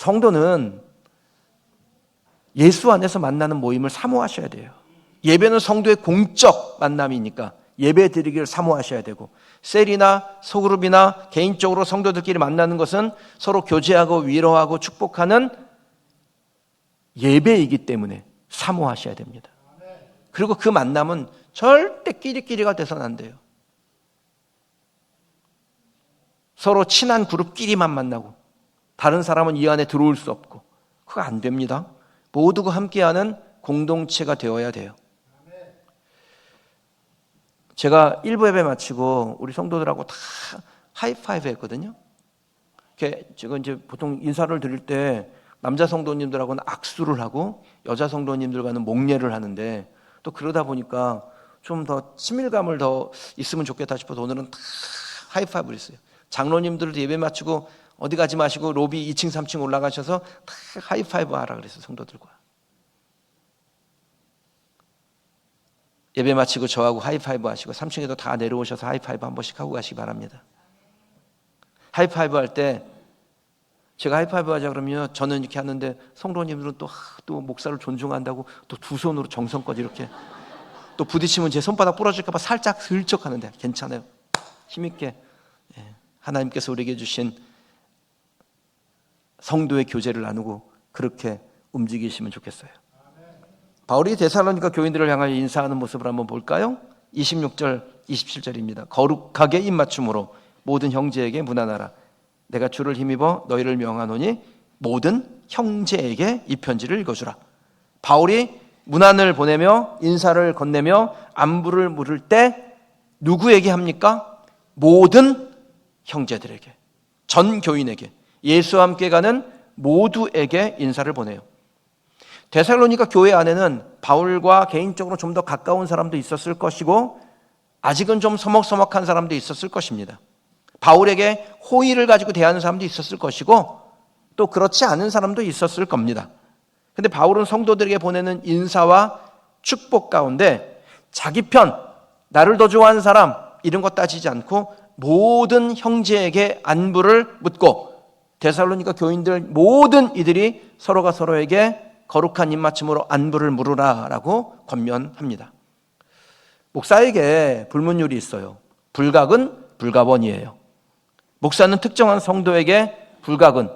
성도는 예수 안에서 만나는 모임을 사모하셔야 돼요. 예배는 성도의 공적 만남이니까 예배 드리기를 사모하셔야 되고, 셀이나 소그룹이나 개인적으로 성도들끼리 만나는 것은 서로 교제하고 위로하고 축복하는 예배이기 때문에 사모하셔야 됩니다. 그리고 그 만남은 절대 끼리끼리가 돼서는 안 돼요. 서로 친한 그룹끼리만 만나고 다른 사람은 이 안에 들어올 수 없고, 그거 안 됩니다. 모두가 함께하는 공동체가 되어야 돼요. 제가 1부 예배 마치고 우리 성도들하고 다 하이파이브 했거든요. 제가 이제 보통 인사를 드릴 때 남자 성도님들하고는 악수를 하고 여자 성도님들과는 목례를 하는데, 또 그러다 보니까 좀 더 친밀감을 더 있으면 좋겠다 싶어서 오늘은 다 하이파이브를 했어요. 장로님들도 예배 마치고 어디 가지 마시고 로비 2층 3층 올라가셔서 다 하이파이브 하라 그랬어요. 성도들과 예배 마치고 저하고 하이파이브 하시고 3층에도 다 내려오셔서 하이파이브 한 번씩 하고 가시기 바랍니다. 하이파이브 할 때 제가 하이파이브 하자 그러면 저는 이렇게 하는데 성도님들은 또 목사를 존중한다고 또 두 손으로 정성껏 이렇게 또 부딪히면 제 손바닥 부러질까 봐 살짝 슬쩍 하는데 괜찮아요. 힘있게 하나님께서 우리에게 주신 성도의 교제를 나누고 그렇게 움직이시면 좋겠어요. 바울이 데살로니가 교인들을 향하여 인사하는 모습을 한번 볼까요? 26절 27절입니다. 거룩하게 입맞춤으로 모든 형제에게 문안하라. 내가 주를 힘입어 너희를 명하노니 모든 형제에게 이 편지를 읽어주라. 바울이 문안을 보내며 인사를 건네며 안부를 물을 때 누구에게 합니까? 모든 형제들에게, 전 교인에게, 예수와 함께 가는 모두에게 인사를 보내요. 데살로니가 교회 안에는 바울과 개인적으로 좀 더 가까운 사람도 있었을 것이고 아직은 좀 서먹서먹한 사람도 있었을 것입니다. 바울에게 호의를 가지고 대하는 사람도 있었을 것이고 또 그렇지 않은 사람도 있었을 겁니다. 그런데 바울은 성도들에게 보내는 인사와 축복 가운데 자기 편, 나를 더 좋아하는 사람 이런 거 따지지 않고 모든 형제에게 안부를 묻고, 데살로니가 교인들 모든 이들이 서로가 서로에게 거룩한 입맞춤으로 안부를 물으라라고 권면합니다. 목사에게 불문율이 있어요. 불각은 불가번이에요. 목사는 특정한 성도에게 불각은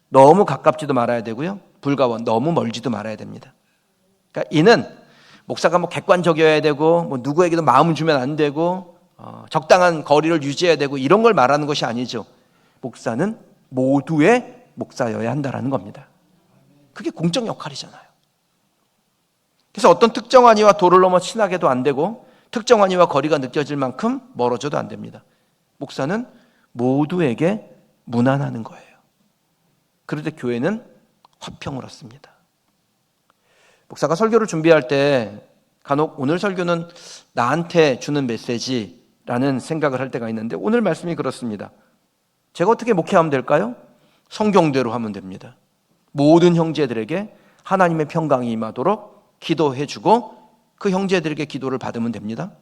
너무 가깝지도 말아야 되고요, 불가원 너무 멀지도 말아야 됩니다. 그러니까 이는 목사가 객관적이어야 되고 누구에게도 마음을 주면 안 되고 적당한 거리를 유지해야 되고 이런 걸 말하는 것이 아니죠. 목사는 모두의 목사여야 한다는 겁니다. 그게 공적 역할이잖아요. 그래서 어떤 특정한 이와 도를 넘어 친하게도 안 되고 특정한 이와 거리가 느껴질 만큼 멀어져도 안 됩니다. 목사는 모두에게 문안하는 거예요. 그럴 때 교회는 화평을 얻습니다. 목사가 설교를 준비할 때 간혹 오늘 설교는 나한테 주는 메시지라는 생각을 할 때가 있는데, 오늘 말씀이 그렇습니다. 제가 어떻게 목회하면 될까요? 성경대로 하면 됩니다. 모든 형제들에게 하나님의 평강이 임하도록 기도해주고 그 형제들에게 기도를 받으면 됩니다.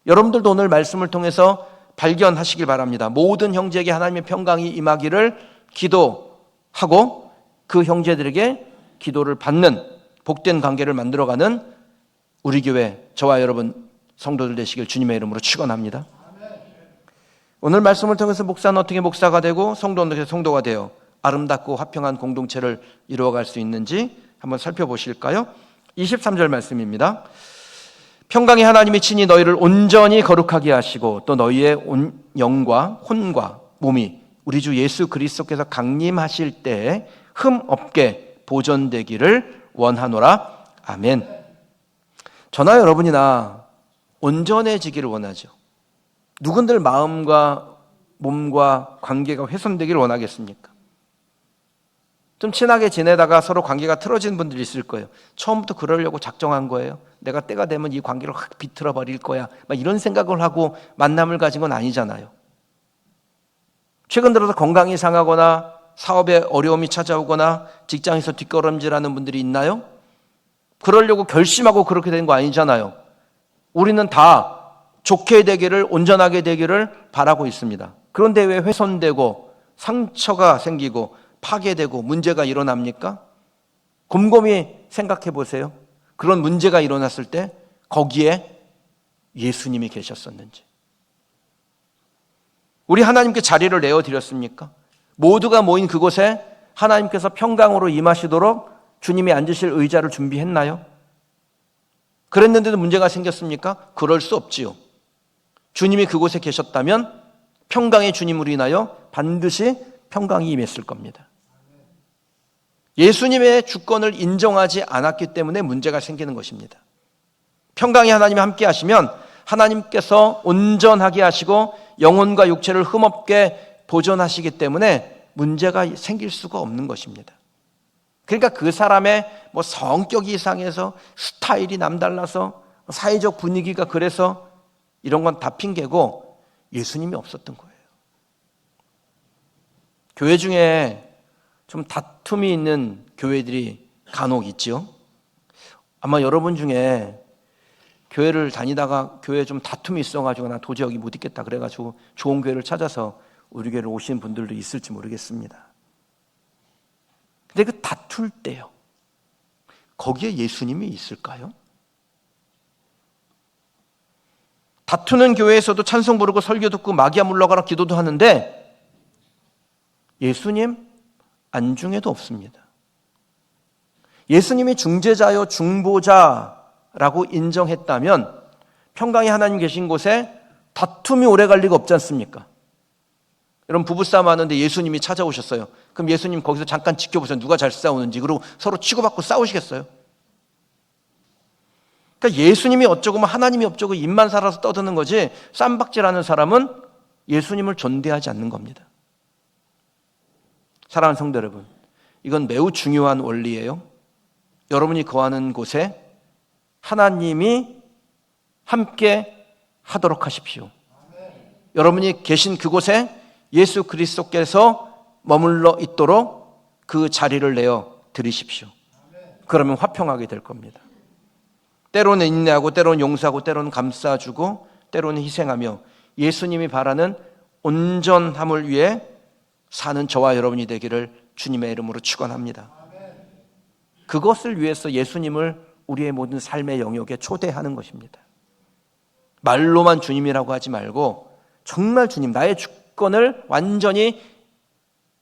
여러분들도 오늘 말씀을 통해서 발견하시길 바랍니다. 모든 형제에게 하나님의 평강이 임하기를 기도하고 그 형제들에게 기도를 받는 복된 관계를 만들어가는 우리 교회, 저와 여러분 성도들 되시길 주님의 이름으로 축원합니다. 오늘 말씀을 통해서 목사는 어떻게 목사가 되고 성도는 어떻게 성도가 되어 아름답고 화평한 공동체를 이루어갈 수 있는지 한번 살펴보실까요? 23절 말씀입니다. 평강의 하나님이 친히 너희를 온전히 거룩하게 하시고 또 너희의 온 영과 혼과 몸이 우리 주 예수 그리스도께서 강림하실 때에 흠 없게 보존되기를 원하노라. 아멘. 저나 여러분이나 온전해지기를 원하죠. 누군들 마음과 몸과 관계가 훼손되기를 원하겠습니까? 좀 친하게 지내다가 서로 관계가 틀어진 분들이 있을 거예요. 처음부터 그러려고 작정한 거예요. 내가 때가 되면 이 관계를 확 비틀어 버릴 거야, 막 이런 생각을 하고 만남을 가진 건 아니잖아요. 최근 들어서 건강이 상하거나 사업에 어려움이 찾아오거나 직장에서 뒷걸음질하는 분들이 있나요? 그러려고 결심하고 그렇게 된 거 아니잖아요. 우리는 다 좋게 되기를, 온전하게 되기를 바라고 있습니다. 그런데 왜 훼손되고 상처가 생기고 파괴되고 문제가 일어납니까? 곰곰이 생각해 보세요. 그런 문제가 일어났을 때 거기에 예수님이 계셨었는지. 우리 하나님께 자리를 내어드렸습니까? 모두가 모인 그곳에 하나님께서 평강으로 임하시도록 주님이 앉으실 의자를 준비했나요? 그랬는데도 문제가 생겼습니까? 그럴 수 없지요. 주님이 그곳에 계셨다면 평강의 주님으로 인하여 반드시 평강이 임했을 겁니다. 예수님의 주권을 인정하지 않았기 때문에 문제가 생기는 것입니다. 평강의 하나님이 함께 하시면 하나님께서 온전하게 하시고 영혼과 육체를 흠없게 보존하시기 때문에 문제가 생길 수가 없는 것입니다. 그러니까 그 사람의 성격이 이상해서 스타일이 남달라서 사회적 분위기가 그래서 이런 건 다 핑계고 예수님이 없었던 거예요. 교회 중에 좀 다툼이 있는 교회들이 간혹 있지요. 아마 여러분 중에 교회를 다니다가 교회에 좀 다툼이 있어가지고 나 도저히 여기 못 있겠다 그래가지고 좋은 교회를 찾아서 우리 교회를 오신 분들도 있을지 모르겠습니다. 근데 그 다툴 때요, 거기에 예수님이 있을까요? 다투는 교회에서도 찬송 부르고 설교 듣고 마귀야 물러가라 기도도 하는데 예수님 안중에도 없습니다. 예수님이 중재자요 중보자라고 인정했다면 평강의 하나님 계신 곳에 다툼이 오래 갈 리가 없지 않습니까? 여러분 부부싸움 하는데 예수님이 찾아오셨어요. 그럼 예수님 거기서 잠깐 지켜보세요. 누가 잘 싸우는지. 그리고 서로 치고받고 싸우시겠어요? 그러니까 예수님이 어쩌고 하나님이 어쩌고 입만 살아서 떠드는 거지 쌈박질하는 사람은 예수님을 존대하지 않는 겁니다. 사랑하는 성도 여러분, 이건 매우 중요한 원리예요. 여러분이 거하는 곳에 하나님이 함께 하도록 하십시오. 여러분이 계신 그곳에 예수 그리스도께서 머물러 있도록 그 자리를 내어 드리십시오. 그러면 화평하게 될 겁니다. 때로는 인내하고 때로는 용서하고 때로는 감싸주고 때로는 희생하며 예수님이 바라는 온전함을 위해 사는 저와 여러분이 되기를 주님의 이름으로 축원합니다. 그것을 위해서 예수님을 우리의 모든 삶의 영역에 초대하는 것입니다. 말로만 주님이라고 하지 말고 정말 주님, 나의 주권을 완전히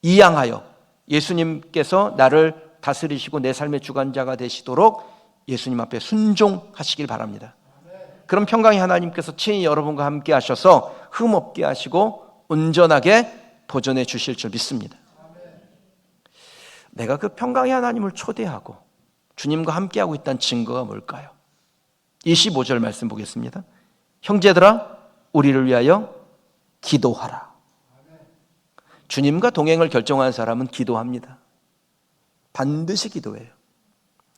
이양하여 예수님께서 나를 다스리시고 내 삶의 주관자가 되시도록 예수님 앞에 순종하시길 바랍니다. 그럼 평강의 하나님께서 친히 여러분과 함께 하셔서 흠없게 하시고 온전하게 보존해 주실 줄 믿습니다. 내가 그 평강의 하나님을 초대하고 주님과 함께하고 있다는 증거가 뭘까요? 25절 말씀 보겠습니다. 형제들아 우리를 위하여 기도하라. 주님과 동행을 결정한 사람은 기도합니다. 반드시 기도해요.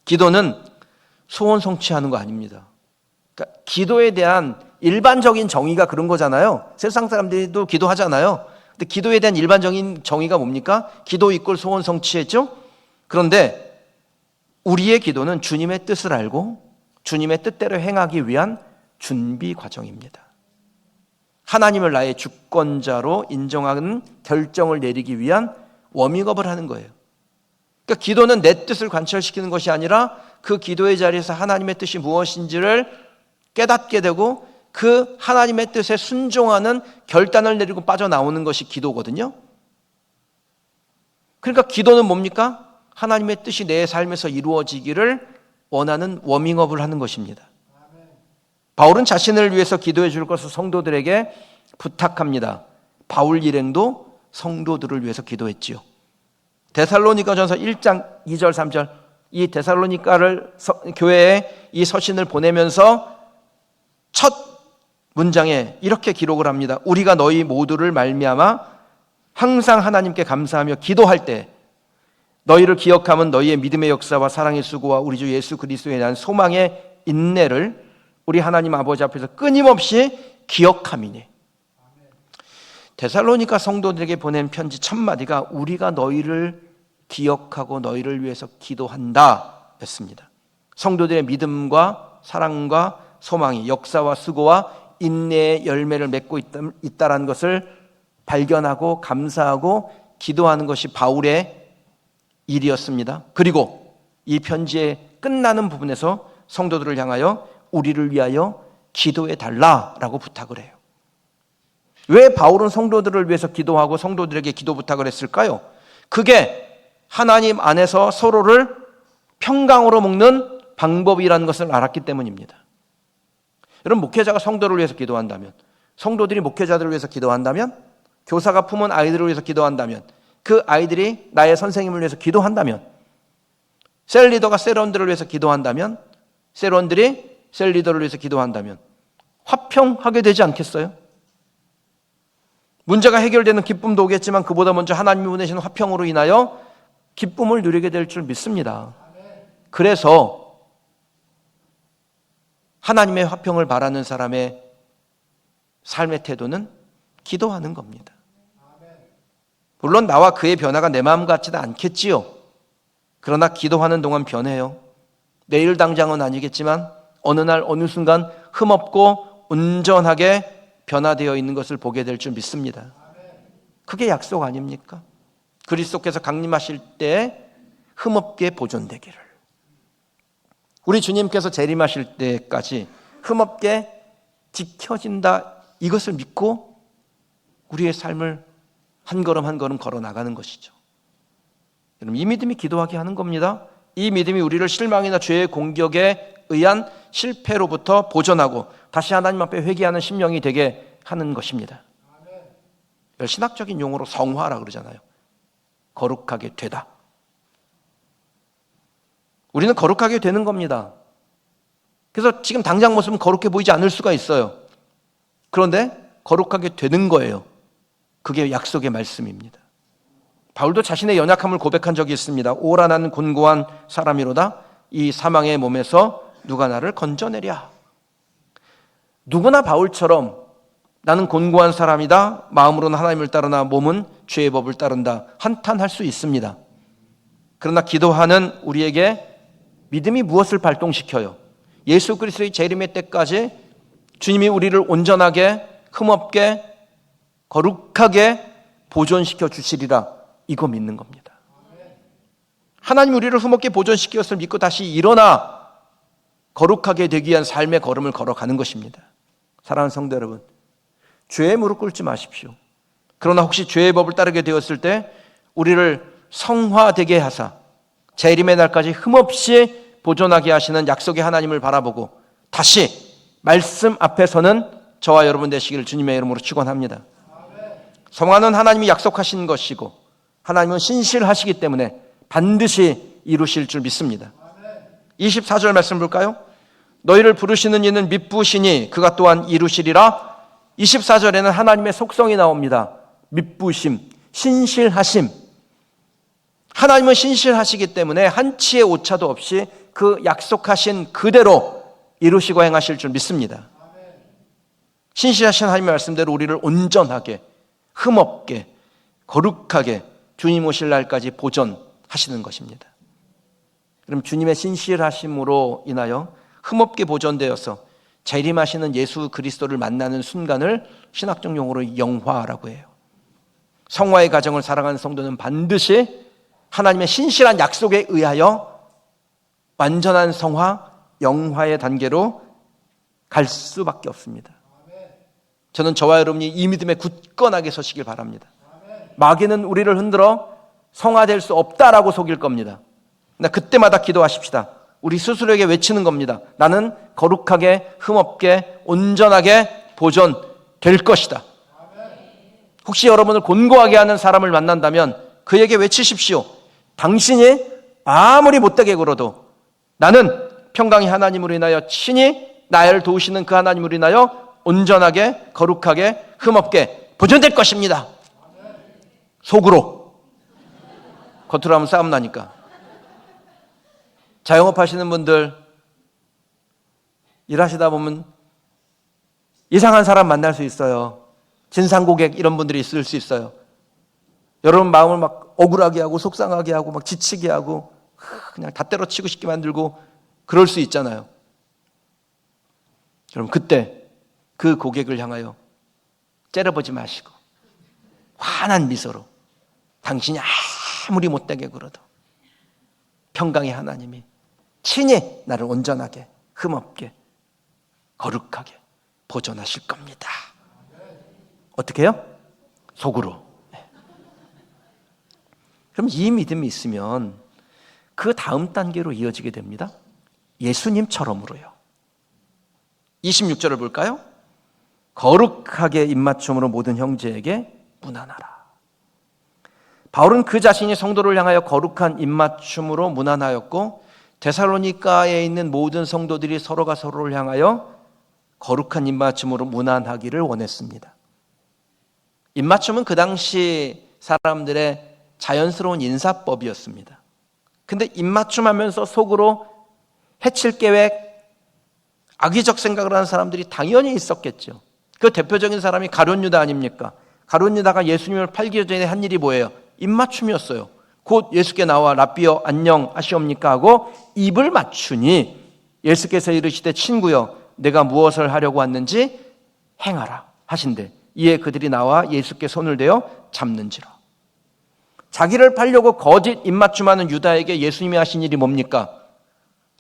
기도는 소원 성취하는 거 아닙니다. 그러니까 기도에 대한 일반적인 정의가 그런 거잖아요. 세상 사람들도 기도하잖아요. 근데 기도에 대한 일반적인 정의가 뭡니까? 기도 이꼴 소원 성취했죠? 그런데 우리의 기도는 주님의 뜻을 알고 주님의 뜻대로 행하기 위한 준비 과정입니다. 하나님을 나의 주권자로 인정하는 결정을 내리기 위한 워밍업을 하는 거예요. 그러니까 기도는 내 뜻을 관철시키는 것이 아니라 그 기도의 자리에서 하나님의 뜻이 무엇인지를 깨닫게 되고 그 하나님의 뜻에 순종하는 결단을 내리고 빠져나오는 것이 기도거든요. 그러니까 기도는 뭡니까? 하나님의 뜻이 내 삶에서 이루어지기를 원하는 워밍업을 하는 것입니다. 바울은 자신을 위해서 기도해 줄 것을 성도들에게 부탁합니다. 바울 일행도 성도들을 위해서 기도했지요. 데살로니가전서 1장 2절 3절 이 데살로니가를 교회에 이 서신을 보내면서 첫 문장에 이렇게 기록을 합니다. 우리가 너희 모두를 말미암아 항상 하나님께 감사하며 기도할 때 너희를 기억하면 너희의 믿음의 역사와 사랑의 수고와 우리 주 예수 그리스도에 대한 소망의 인내를 우리 하나님 아버지 앞에서 끊임없이 기억함이니. 데살로니가 성도들에게 보낸 편지 첫 마디가 우리가 너희를 기억하고 너희를 위해서 기도한다 였습니다. 성도들의 믿음과 사랑과 소망이 역사와 수고와 인내의 열매를 맺고 있다는 것을 발견하고 감사하고 기도하는 것이 바울의 일이었습니다. 그리고 이 편지의 끝나는 부분에서 성도들을 향하여 우리를 위하여 기도해 달라라고 부탁을 해요. 왜 바울은 성도들을 위해서 기도하고 성도들에게 기도 부탁을 했을까요? 그게 하나님 안에서 서로를 평강으로 묶는 방법이라는 것을 알았기 때문입니다. 여러분, 목회자가 성도를 위해서 기도한다면, 성도들이 목회자들을 위해서 기도한다면, 교사가 품은 아이들을 위해서 기도한다면, 그 아이들이 나의 선생님을 위해서 기도한다면, 셀리더가 셀원들을 위해서 기도한다면, 셀원들이 셀리더를 위해서 기도한다면 화평하게 되지 않겠어요? 문제가 해결되는 기쁨도 오겠지만 그보다 먼저 하나님이 보내시는 화평으로 인하여 기쁨을 누리게 될 줄 믿습니다. 그래서 하나님의 화평을 바라는 사람의 삶의 태도는 기도하는 겁니다. 물론 나와 그의 변화가 내 마음 같지는 않겠지요. 그러나 기도하는 동안 변해요. 내일 당장은 아니겠지만 어느 날 어느 순간 흠없고 온전하게 변화되어 있는 것을 보게 될 줄 믿습니다. 그게 약속 아닙니까? 그리스도께서 강림하실 때 흠없게 보존되기를. 우리 주님께서 재림하실 때까지 흠없게 지켜진다, 이것을 믿고 우리의 삶을 한 걸음 한 걸음 걸어 나가는 것이죠. 여러분, 이 믿음이 기도하게 하는 겁니다. 이 믿음이 우리를 실망이나 죄의 공격에 의한 실패로부터 보존하고 다시 하나님 앞에 회개하는 심령이 되게 하는 것입니다. 신학적인 용어로 성화라 그러잖아요. 거룩하게 되다. 우리는 거룩하게 되는 겁니다. 그래서 지금 당장 모습은 거룩해 보이지 않을 수가 있어요. 그런데 거룩하게 되는 거예요. 그게 약속의 말씀입니다. 바울도 자신의 연약함을 고백한 적이 있습니다. 오라 나는 곤고한 사람이로다. 이 사망의 몸에서 누가 나를 건져내랴. 누구나 바울처럼 나는 곤고한 사람이다. 마음으로는 하나님을 따르나 몸은 죄의 법을 따른다. 한탄할 수 있습니다. 그러나 기도하는 우리에게 믿음이 무엇을 발동시켜요? 예수 그리스도의 재림의 때까지 주님이 우리를 온전하게, 흠없게, 거룩하게 보존시켜 주시리라. 이거 믿는 겁니다. 하나님 우리를 흠없게 보존시킨 것을 믿고 다시 일어나 거룩하게 되기 위한 삶의 걸음을 걸어가는 것입니다. 사랑하는 성도 여러분, 죄에 무릎 꿇지 마십시오. 그러나 혹시 죄의 법을 따르게 되었을 때 우리를 성화되게 하사 재림의 날까지 흠없이 보존하게 하시는 약속의 하나님을 바라보고 다시 말씀 앞에서는 저와 여러분 되시기를 주님의 이름으로 축원합니다. 성화는 하나님이 약속하신 것이고 하나님은 신실하시기 때문에 반드시 이루실 줄 믿습니다. 24절 말씀 볼까요? 너희를 부르시는 이는 미쁘시니 그가 또한 이루시리라. 24절에는 하나님의 속성이 나옵니다. 미쁘심, 신실하심. 하나님은 신실하시기 때문에 한치의 오차도 없이 그 약속하신 그대로 이루시고 행하실 줄 믿습니다. 신실하신 하나님의 말씀대로 우리를 온전하게, 흠없게, 거룩하게 주님 오실 날까지 보존하시는 것입니다. 그럼 주님의 신실하심으로 인하여 흠없게 보존되어서 재림하시는 예수 그리스도를 만나는 순간을 신학적 용어로 영화라고 해요. 성화의 과정을 살아가는 성도는 반드시 하나님의 신실한 약속에 의하여 완전한 성화, 영화의 단계로 갈 수밖에 없습니다. 저는 저와 여러분이 이 믿음에 굳건하게 서시길 바랍니다. 마귀는 우리를 흔들어 성화될 수 없다라고 속일 겁니다. 그때마다 기도하십시다. 우리 스스로에게 외치는 겁니다. 나는 거룩하게, 흠없게, 온전하게 보존될 것이다. 혹시 여러분을 곤고하게 하는 사람을 만난다면 그에게 외치십시오. 당신이 아무리 못되게 굴어도 나는 평강의 하나님으로 인하여 친히 나를 도우시는 그 하나님으로 인하여 온전하게, 거룩하게, 흠없게 보존될 것입니다. 속으로. 겉으로 하면 싸움 나니까. 자영업 하시는 분들 일하시다 보면 이상한 사람 만날 수 있어요. 진상 고객 이런 분들이 있을 수 있어요. 여러분 마음을 막 억울하게 하고 속상하게 하고 막 지치게 하고 그냥 다 때려치고 싶게 만들고 그럴 수 있잖아요. 여러분 그때 그 고객을 향하여 째려보지 마시고 환한 미소로 당신이 아무리 못되게 굴어도 평강의 하나님이 친히 나를 온전하게, 흠없게, 거룩하게 보존하실 겁니다. 어떻게 해요? 속으로. 그럼 이 믿음이 있으면 그 다음 단계로 이어지게 됩니다. 예수님처럼으로요. 26절을 볼까요? 거룩하게 입맞춤으로 모든 형제에게 문안하라. 바울은 그 자신이 성도를 향하여 거룩한 입맞춤으로 문안하였고, 데살로니가에 있는 모든 성도들이 서로가 서로를 향하여 거룩한 입맞춤으로 문안하기를 원했습니다. 입맞춤은 그 당시 사람들의 자연스러운 인사법이었습니다. 근데 입맞춤하면서 속으로 해칠 계획, 악의적 생각을 하는 사람들이 당연히 있었겠죠. 그 대표적인 사람이 가룟 유다 아닙니까? 가룟 유다가 예수님을 팔기 전에 한 일이 뭐예요? 입맞춤이었어요. 곧 예수께 나와 라삐여 안녕 하시옵니까 하고 입을 맞추니 예수께서 이르시되 친구여 내가 무엇을 하려고 왔는지 행하라 하신대. 이에 그들이 나와 예수께 손을 대어 잡는지라. 자기를 팔려고 거짓 입맞춤하는 유다에게 예수님이 하신 일이 뭡니까?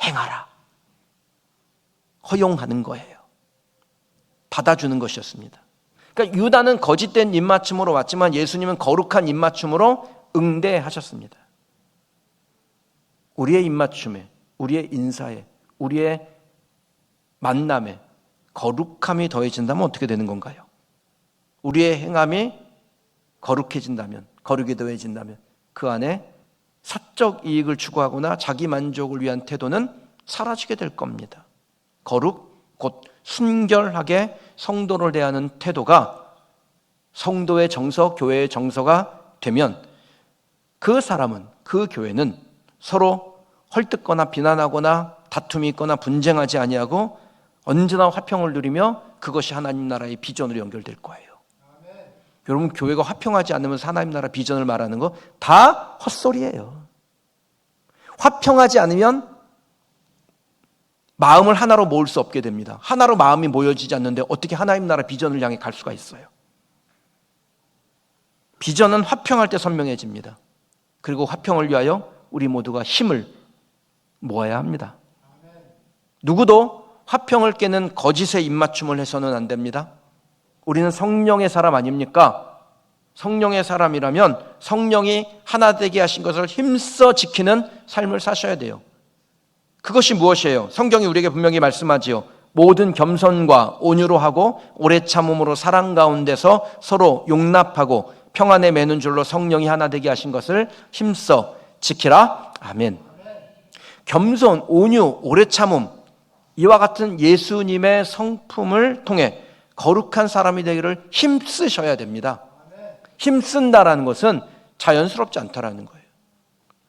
행하라. 허용하는 거예요. 받아주는 것이었습니다. 그러니까 유다는 거짓된 입맞춤으로 왔지만 예수님은 거룩한 입맞춤으로 응대하셨습니다. 우리의 입맞춤에, 우리의 인사에, 우리의 만남에 거룩함이 더해진다면 어떻게 되는 건가요? 우리의 행함이 거룩해진다면, 거룩이 더해진다면 그 안에 사적 이익을 추구하거나 자기 만족을 위한 태도는 사라지게 될 겁니다. 거룩, 곧 순결하게 성도를 대하는 태도가 성도의 정서, 교회의 정서가 되면 그 사람은, 그 교회는 서로 헐뜯거나 비난하거나 다툼이 있거나 분쟁하지 아니하고 언제나 화평을 누리며 그것이 하나님 나라의 비전으로 연결될 거예요. 아멘. 여러분, 교회가 화평하지 않으면서 하나님 나라 비전을 말하는 거 다 헛소리예요. 화평하지 않으면 마음을 하나로 모을 수 없게 됩니다. 하나로 마음이 모여지지 않는데 어떻게 하나님 나라 비전을 향해 갈 수가 있어요? 비전은 화평할 때 선명해집니다. 그리고 화평을 위하여 우리 모두가 힘을 모아야 합니다. 누구도 화평을 깨는 거짓의 입맞춤을 해서는 안 됩니다. 우리는 성령의 사람 아닙니까? 성령의 사람이라면 성령이 하나 되게 하신 것을 힘써 지키는 삶을 사셔야 돼요. 그것이 무엇이에요? 성경이 우리에게 분명히 말씀하지요. 모든 겸손과 온유로 하고 오래 참음으로 사랑 가운데서 서로 용납하고 평안에 매는 줄로 성령이 하나 되게 하신 것을 힘써 지키라. 아멘. 겸손, 온유, 오래 참음, 이와 같은 예수님의 성품을 통해 거룩한 사람이 되기를 힘쓰셔야 됩니다. 힘쓴다라는 것은 자연스럽지 않다라는 거예요.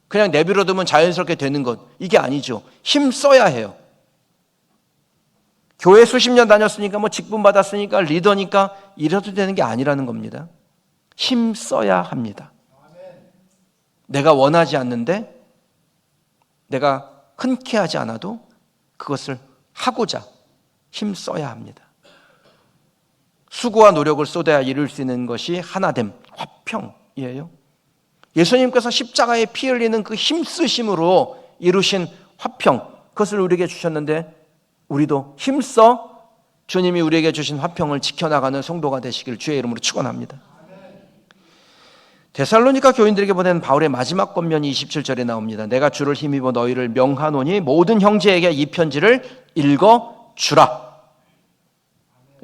그냥 내버려두면 자연스럽게 되는 것, 이게 아니죠. 힘써야 해요. 교회 수십 년 다녔으니까 뭐 직분 받았으니까 리더니까 이래도 되는 게 아니라는 겁니다. 힘써야 합니다. 내가 원하지 않는데 내가 흔쾌하지 않아도 그것을 하고자 힘써야 합니다. 수고와 노력을 쏟아야 이룰 수 있는 것이 하나됨, 화평이에요. 예수님께서 십자가에 피 흘리는 그 힘쓰심으로 이루신 화평, 그것을 우리에게 주셨는데 우리도 힘써 주님이 우리에게 주신 화평을 지켜나가는 성도가 되시길 주의 이름으로 축원합니다. 데살로니가 교인들에게 보낸 바울의 마지막 권면이 27절에 나옵니다. 내가 주를 힘입어 너희를 명하노니 모든 형제에게 이 편지를 읽어주라.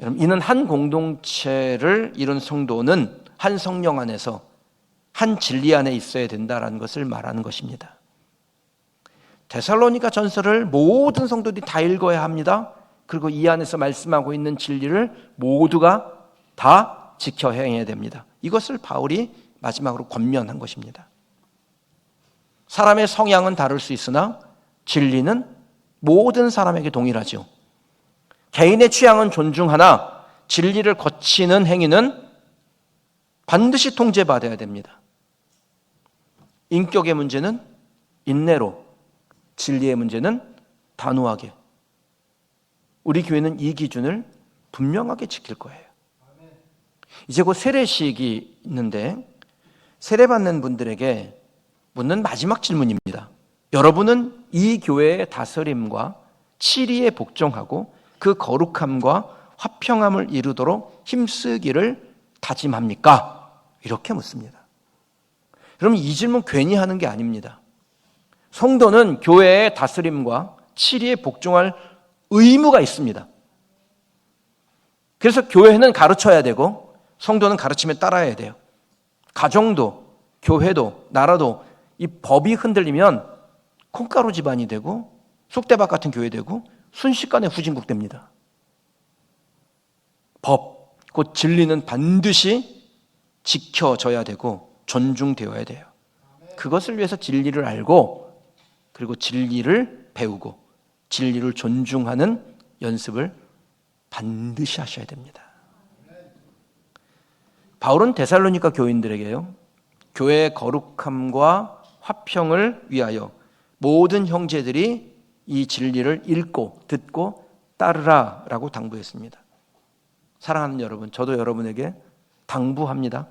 여러분, 이는 한 공동체를 이룬 성도는 한 성령 안에서 한 진리 안에 있어야 된다는 것을 말하는 것입니다. 데살로니가 전서를 모든 성도들이 다 읽어야 합니다. 그리고 이 안에서 말씀하고 있는 진리를 모두가 다 지켜 행해야 됩니다. 이것을 바울이 마지막으로 권면한 것입니다. 사람의 성향은 다를 수 있으나 진리는 모든 사람에게 동일하죠. 개인의 취향은 존중하나 진리를 거치는 행위는 반드시 통제받아야 됩니다. 인격의 문제는 인내로, 진리의 문제는 단호하게. 우리 교회는 이 기준을 분명하게 지킬 거예요. 이제 곧 세례식이 있는데 세례받는 분들에게 묻는 마지막 질문입니다. 여러분은 이 교회의 다스림과 치리에 복종하고 그 거룩함과 화평함을 이루도록 힘쓰기를 다짐합니까? 이렇게 묻습니다. 여러분, 이 질문 괜히 하는 게 아닙니다. 성도는 교회의 다스림과 치리에 복종할 의무가 있습니다. 그래서 교회는 가르쳐야 되고 성도는 가르침에 따라야 돼요. 가정도, 교회도, 나라도 이 법이 흔들리면 콩가루 집안이 되고 쑥대밭 같은 교회 되고 순식간에 후진국 됩니다. 법, 곧 진리는 반드시 지켜져야 되고 존중되어야 돼요. 그것을 위해서 진리를 알고 그리고 진리를 배우고 진리를 존중하는 연습을 반드시 하셔야 됩니다. 바울은 데살로니가 교인들에게요, 교회의 거룩함과 화평을 위하여 모든 형제들이 이 진리를 읽고 듣고 따르라라고 당부했습니다. 사랑하는 여러분, 저도 여러분에게 당부합니다.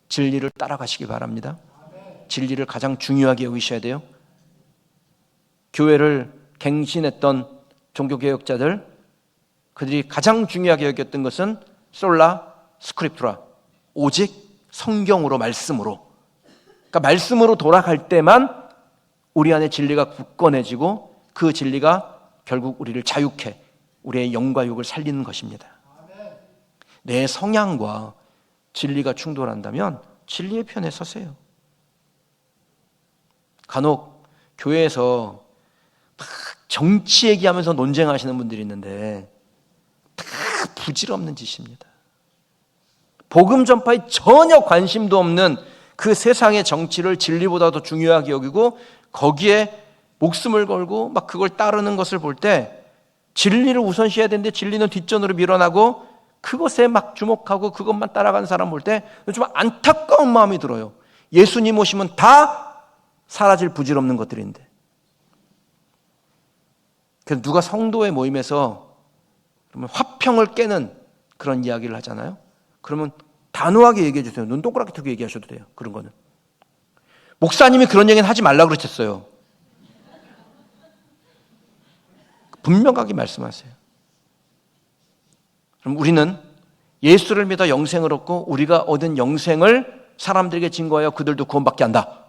진리를 따라가시기 바랍니다. 진리를 가장 중요하게 여기셔야 돼요. 교회를 갱신했던 종교개혁자들, 그들이 가장 중요하게 여겼던 것은 솔라 스크립투라, 오직 성경으로, 말씀으로. 그러니까 말씀으로 돌아갈 때만 우리 안에 진리가 굳건해지고 그 진리가 결국 우리를 자유케, 우리의 영과 육을 살리는 것입니다. 내 성향과 진리가 충돌한다면 진리의 편에 서세요. 간혹 교회에서 막 정치 얘기하면서 논쟁하시는 분들이 있는데 다 부질없는 짓입니다. 복음 전파에 전혀 관심도 없는 그 세상의 정치를 진리보다 더 중요하게 여기고 거기에 목숨을 걸고 막 그걸 따르는 것을 볼 때 진리를 우선시해야 되는데 진리는 뒷전으로 밀어나고 그것에 막 주목하고 그것만 따라가는 사람 볼 때 좀 안타까운 마음이 들어요. 예수님 오시면 다 사라질 부질없는 것들인데. 그래서 누가 성도의 모임에서 그러면 화평을 깨는 그런 이야기를 하잖아요. 그러면 단호하게 얘기해 주세요. 눈 동그랗게 뜨고 얘기하셔도 돼요. 그런 거는. 목사님이 그런 얘기는 하지 말라고 그러셨어요. 분명하게 말씀하세요. 그럼 우리는 예수를 믿어 영생을 얻고 우리가 얻은 영생을 사람들에게 증거하여 그들도 구원받게 한다.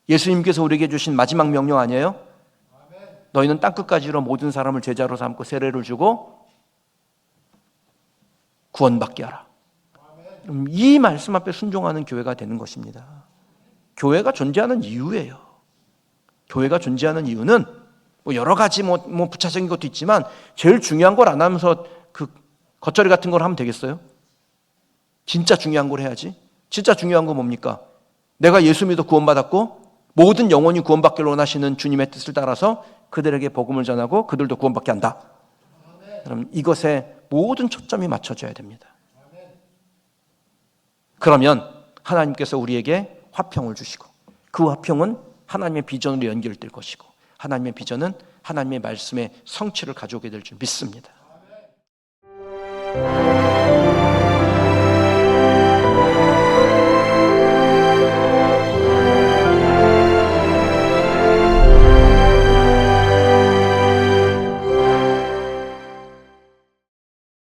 예수님께서 우리에게 주신 마지막 명령 아니에요? 너희는 땅끝까지 이르러 모든 사람을 제자로 삼고 세례를 주고 구원받게 하라. 이 말씀 앞에 순종하는 교회가 되는 것입니다. 교회가 존재하는 이유예요. 교회가 존재하는 이유는 뭐 여러 가지 뭐 부차적인 것도 있지만 제일 중요한 걸 안 하면서 그 겉절이 같은 걸 하면 되겠어요? 진짜 중요한 걸 해야지. 진짜 중요한 건 뭡니까? 내가 예수 믿어 구원받았고 모든 영혼이 구원받기를 원하시는 주님의 뜻을 따라서 그들에게 복음을 전하고 그들도 구원받게 한다. 그럼 이것에 모든 초점이 맞춰져야 됩니다. 그러면 하나님께서 우리에게 화평을 주시고 그 화평은 하나님의 비전으로 연결될 것이고 하나님의 비전은 하나님의 말씀의 성취를 가져오게 될 줄 믿습니다.